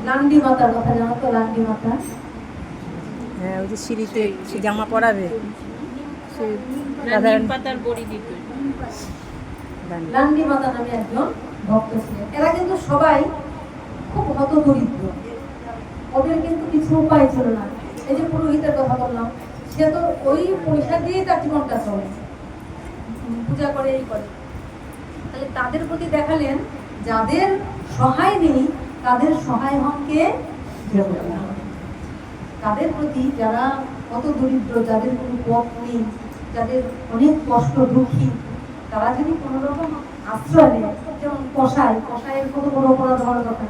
লান্ডি মাতার কথা জানো তো? লান্ডি মাতা, হ্যাঁ, ওই যে সিঁড়িতে সে জামা পরাবে, পাতার বড়ি দিত। লান্ডি মাতা নামে একজন ভক্ত ছিলেন। এরা কিন্তু সবাই খুব হতদরিদ্র, ওদের কিন্তু কিছু উপায় ছিল না। এই যে পুরোহিতের কথা বললাম, সে তো ওই পয়সা দিয়েই তার জীবনটা চলে, পূজা করে এই করে। তাহলে তাদের প্রতি দেখালেন যাদের সহায় নেই তাদের সহায় হন কে? জগন্নাথ। তাদের প্রতি যারা কত দরিদ্র, যাদের কোনো পথ নেই, যাদের অনেক কষ্ট, দুঃখী, তারা যদি কোনো রকম আশ্রয় নেয়, যেমন কষায়ের কত বড় অপরাধ হওয়ার কথা,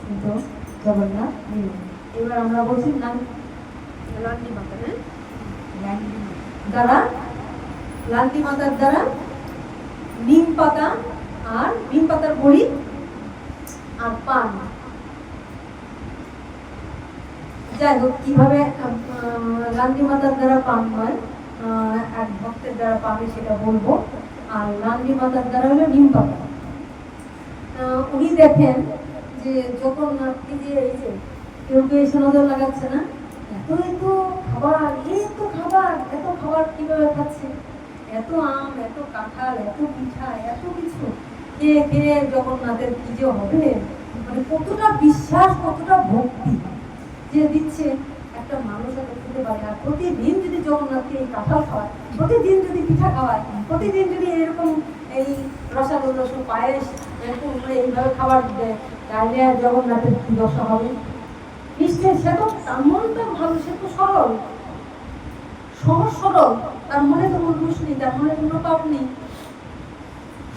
কিন্তু জগন্নাথ নেই। এবার আমরা বলছি লান্ডি মাতা, হ্যাঁ, দ্বারা লান্ডি মাতার দ্বারা নিম পাতা আর নিম পাতার বড়ি আর পান, যাই হোক কিভাবে লান্ডি মাতার দ্বারা পান হয়, এক ভক্তের দ্বারা পাবে সেটা বলবো। আর লান্ডি মাতার দ্বারা হলো নিম পাতা। উনি দেখেন যে যখন আপনি যে এই যে কেউ কেউ এসে নজর লাগাচ্ছে না, এত এত খাবার, এত খাবার কিভাবে খাচ্ছে, এত আম, এত কাঁঠাল, এত পিঠা, এত কিছু খেয়ে খেয়ে জগন্নাথের কি যে হবে, মানে কতটা বিশ্বাস, কতটা ভক্তি যে দিচ্ছে একটা মানুষ এত খেতে পারে। আর প্রতিদিন যদি জগন্নাথকে এই কাঁঠাল খাওয়ায়, প্রতিদিন যদি পিঠা খাওয়ায়, প্রতিদিন যদি এরকম এই রসালো রসুন পায়েস এরকম এইভাবে খাবার দেয়, তাহলে আর জগন্নাথের কি দশা হবে? নিশ্চয় সে তো, তার মনটা ভালো, সে তো সরল, সহজ সরল, তার মনে তো কোনো দোষ নেই, তার মনে কোনো পাপ নেই।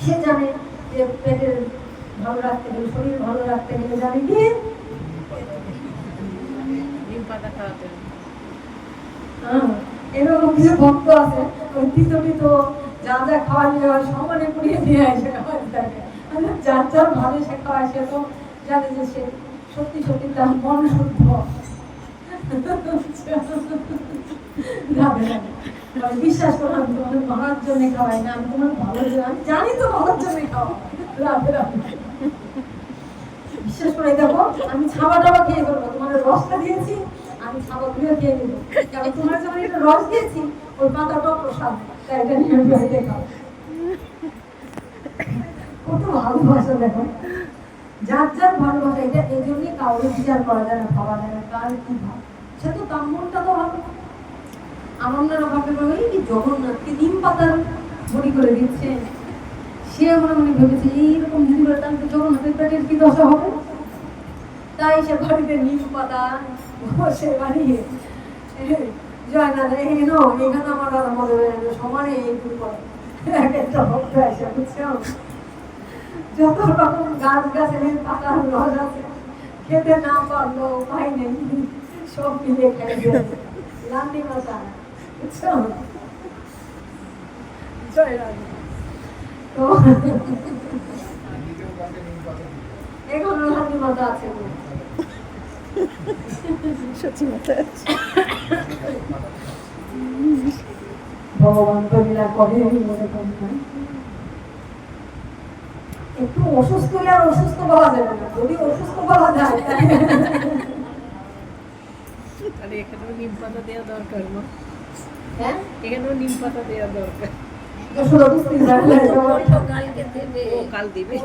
সে জানে যে পেটের ভালো রাখতে গেলে, শরীর ভালো রাখতে গেলে জানে কি এরকম কিছু ভক্ত আছে, ওই তিতো যা যা খাওয়া নিয়ে সমানে পুড়িয়ে দিয়ে আসে, যার যার ভালো সে খাওয়ায়, সে তো জানে যে সে সত্যি সত্যি তার মন শুদ্ধ। বিশ্বাস করো আমি তোমাদের ভালোর জন্য খাওয়াই না, আমি তোমার ভালো, আমি জানি তো ভালোর জন্য খাওয়া। বিশ্বাস করে দেখো, আমি ছাবা টাবা খেয়ে করবো, তোমার রসটা দিয়েছি, আমি ছাবা গুলো খেয়ে নেবো, কারণ তোমার যখন একটা রস দিয়েছি ওই পাতাটাও প্রসাদ, তাই এটা নিয়ে বাড়িতে খাও। কত ভালোবাসা দেখো, যার যার ভালোবাসা। এটা এই জন্যই কাউকে বিচার করা যায় না, ভাবা যায় না কার কি ভাব, সে তো তার মনটা তো ভালো। আপনারা ভাবতে পারবেন কি জগন্নাথকে নিম পাতার বড়ি করে দিচ্ছে, সে মনে মনে ভেবেছে এইরকম যদি করে তাহলে তো জগন্নাথের পেটের কি দশা হবে। তাই সে বাড়িতে নিম পাতা বসে বানিয়ে জয়নাথ এনো এখানে আমার সমানে এইটুকু করে এক একটা ভক্ত এসে, বুঝছো, যত রকম গাছের পাতা রস আছে, খেতে না পারলো, উপায় নেই, সব মিলে খেয়ে দিয়েছে লান্ডি মাতা, বুঝছো। তো এখনো লান্ডি মাতা আছে, সত্যি মাতা আছে। ভগবান তো লীলা করে মনে করেন। একটু অসুস্থ হলে আর অসুস্থ বলা যাবে না, যদি অসুস্থ বলা যায় তাহলে এখানেও নিম পাতা দেওয়া দরকার না? হ্যাঁ, এখানেও নিম পাতা দেওয়া দরকার। কালকে দেবে, ও কাল দিবে।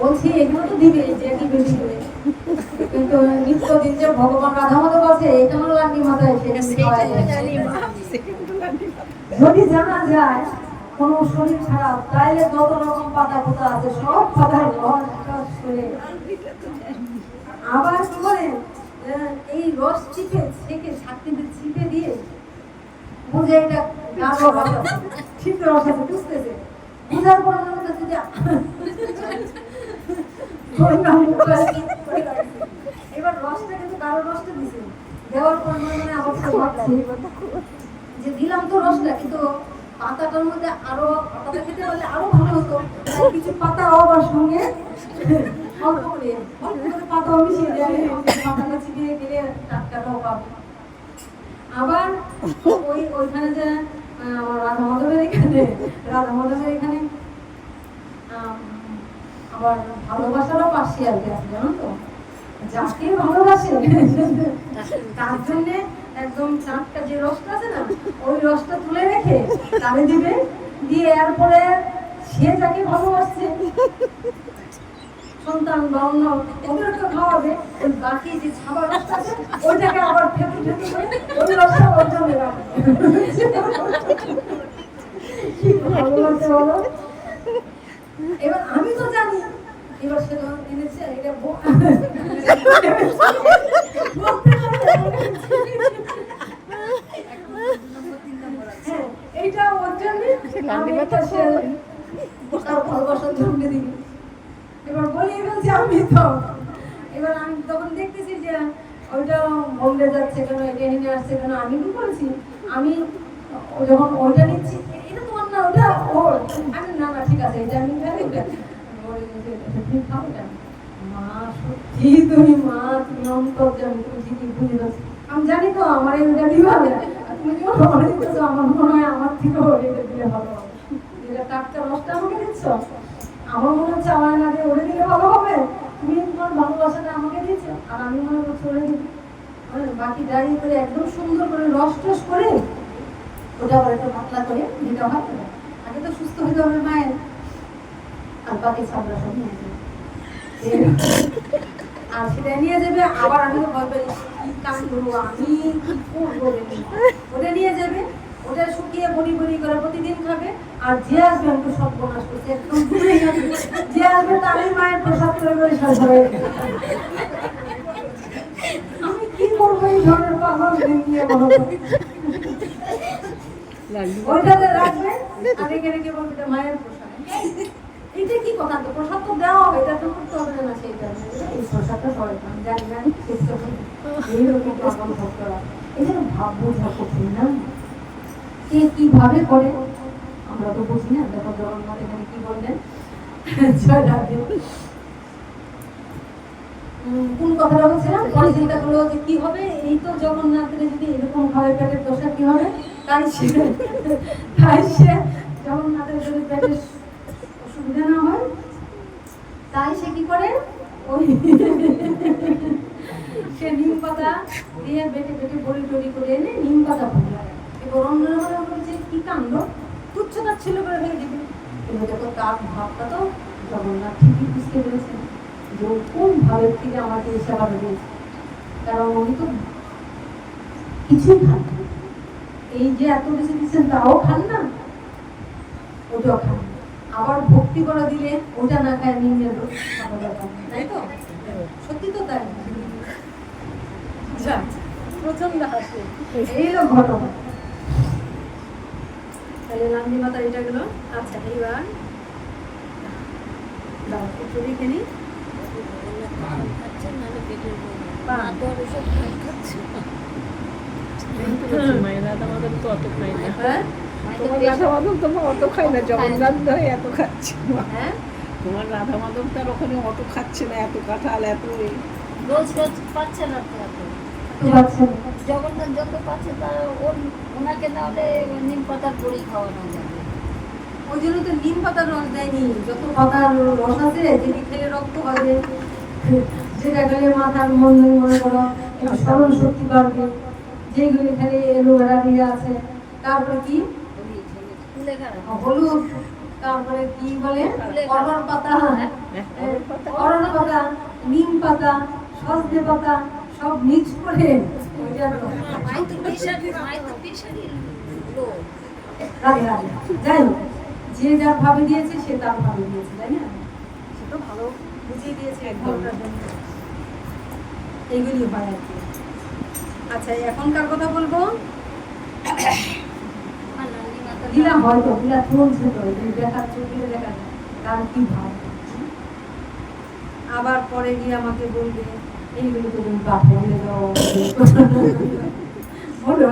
বলছি এগুলো তো দিবে, যে দিবে দিবে, কিন্তু নিত্যদিন যে ভগবান রাধা মাধব আছে এটা আমার লান্ডি মাথায়, যদি জানা যায় কোন শরীর খারাপ, তাইলে যত রকম পাতা পোতা আছে সব পাতার রস আবার কি বলেন, এই রস চিপে ছেঁকে ছাঁকনিতে চিপে দিয়ে বুঝে এটা গাঢ় রস আছে, ঠিক রস আছে, বুঝতেছে, বুঝার পর মনে হচ্ছে যে এবার রসটা কিন্তু গাঢ় রসটা দিছে, দেওয়ার পর মনে আবার ভাবছি যে দিলাম তো রসটা, কিন্তু পাতাটার মধ্যে আরো পাতাটা খেতে পারলে আরো ভালো হতো, কিছু পাতা আবার সঙ্গে অল্প করে পাতাও মিশিয়ে দেয়, পাতাটা চিবিয়ে গেলে টাটকাটাও পাবে। আবার ওইখানে যে আমার রাধা মাধবের এখানে আম, আবার ভালোবাসারও পার্সিয়াল আছে জানো তো, যাকে ভালোবাসে তার জন্য একদম চাঁদটা যে রসটা আছে না ওই রসটা তুলে রেখে তারে দিবে, দিয়ে এরপরে সে যাকে ভালোবাসছে সন্তান বা অন্য ওদেরকে খাওয়াবে, ওই বাকি যে ছাবার রসটা আছে ওইটাকে আবার ফেটে ফেটে করে ওই রসটা ওর জন্য রাখবে। কি ভালোবাসে বলো। এবার আমি তো জানি, এবার সে যখন এনেছে এটা হ্যাঁ, এইটা ওর জন্য আমি এটা সে তার ভালোবাসার জন্য দিই। এবার বলি বলছি আমি তো, এবার আমি তখন দেখতেছি যে ওইটা বম্বে যাচ্ছে কেন, এটা এনে আসছে কেন, আমি কি করেছি, আমি যখন ওইটা নিচ্ছি এটা তোমার না ওটা ওর, আমি না না ঠিক আছে এটা আমি খাই, ওটা তুমি খাও এটা। মা সত্যি তুমি মা, তুমি অন্তর্জামী, তুমি ঠিকই বুঝে যাচ্ছ, আমি জানি তো আমার এটা দিবা, তুমি যখন আমার দিচ্ছ আমার মনে হয় আমার থেকেও এটা দিলে ভালো হবে, যেটা টাটকা রসটা আমাকে দিচ্ছ আমার মনে হচ্ছে আমার না দিয়ে ওরে দিলে ভালো হবে, তুমি তোমার ভালোবাসাটা আমাকে দিয়েছো আর আমি মনে করছি ওরে দিবি, বাকি দাঁড়িয়ে করে একদম সুন্দর করে রস টস করে ওটা আবার একটু পাতলা করে দিতে হয়, আগে তো সুস্থ হতে হবে মায়ের, আর বাকি ছাত্রা সব নিয়ে যাবে আর সেটা নিয়ে যাবে, আবার আমি তো ভয় পাই কি কাজ করবো আমি, কি করবো ওটা নিয়ে যাবে, ওটা শুকিয়ে বড়ি বড়ি করে প্রতিদিন খাবে, আর যে আসবে আমি তো সব বোনাস করছি একদম দূরে যাবে, যে আসবে তারই মায়ের প্রসাদ করে করে শেষ হয়ে আমি কি করবো এই ধরনের পাগল নিয়ে বলো তো? ওইটাতে রাখবে আর রেখে রেখে বলবে এটা মায়ের প্রসাদ, এটা কি কথা, তো প্রসাদ তো দেওয়া হবে, এটা তো করতে হবে না, সেই কারণে এই প্রসাদটা সবাই খান, জানি না এইরকম পাগল ভক্তরা, এই জন্য ভাব বোঝা কঠিন না, কে কিভাবে করে আমরা তো বুঝি না। দেখো জগন্নাথ এখানে কি বললেন, কোন কথাটা বলছিলাম, পরে চিন্তা করলো যে কি হবে, এই তো জগন্নাথের যদি এরকম ভাবে পেটের দশা কি হবে, তাই সে জগন্নাথের যদি পেটের অসুবিধা না হয় তাই সে কি করে, ওই সে নিম পাতা দিয়ে বেটে বেটে বড়ি টড়ি করে এনে নিম পাতা ভুলে এবার অন্যরা বলছে কি কাণ্ড, তুচ্ছ তাচ্ছিল্য করে ফেলে দিবে, এবার দেখো তার ভাবটা তো জগন্নাথ ঠিকই বুঝতে পেরেছেন যে কোন ভাবের থেকে আমাকে এই সেবাটা দিয়েছে, কারণ উনি তো কিছুই খান না, এই যে এত বেশি দিচ্ছেন তাও খান না, ওটাও খান না, আবার ভক্তি করে দিলে ওটা না খায় নিমের রস, তাই তো সত্যি তো তাই, প্রচন্ড হাসি এইরকম ঘটনা। তাহলে লান্ডি মাতা এটা গেল, আচ্ছা এইবার দাও একটু দেখে নি, মায়ের রাধা মাধব তো অত খাই না, তোমার রাধা মাধব তো অত খাই না, জগন্নাথ দই এত খাচ্ছে, তোমার রাধা মাধব তার ওখানে অত খাচ্ছে না, এত কাঁঠাল এত রোজ রোজ পাচ্ছে না তো এত। জগন্নাথ যত পাচ্ছে তা ওনাকে না হলে নিম পাতার বড়ি খাওয়ানো যাবে। ওই জন্য তো নিম পাতার রস দেয়নি, যত পাতার রস আছে যেটি খেলে রক্ত বাড়বে, যেটা খেলে মাথার মনে করো স্মরণ শক্তি বাড়বে, যেগুলি খেলে এলোভেরা দিয়ে আছে, তারপরে কি হলুদ, তারপরে কি বলে অরণ পাতা, অরণ পাতা, নিম পাতা, সজনে পাতা সব মিক্স করে যাই হোক, যে যার ভাবে দিয়েছে সে তার ভাবে দিয়েছে, তাই না, সে তো ভালো বুঝিয়ে দিয়েছে একদম, এইগুলি হয় আর কি। আচ্ছা এখনকার কথা বলবো, লীলা হয়তো লীলা চলছে তো, দেখার চোখে দেখা যায় তার কি ভাব, আবার পরে গিয়ে আমাকে বলবে এইগুলো তো তুমি পাঠিয়ে দাও বলে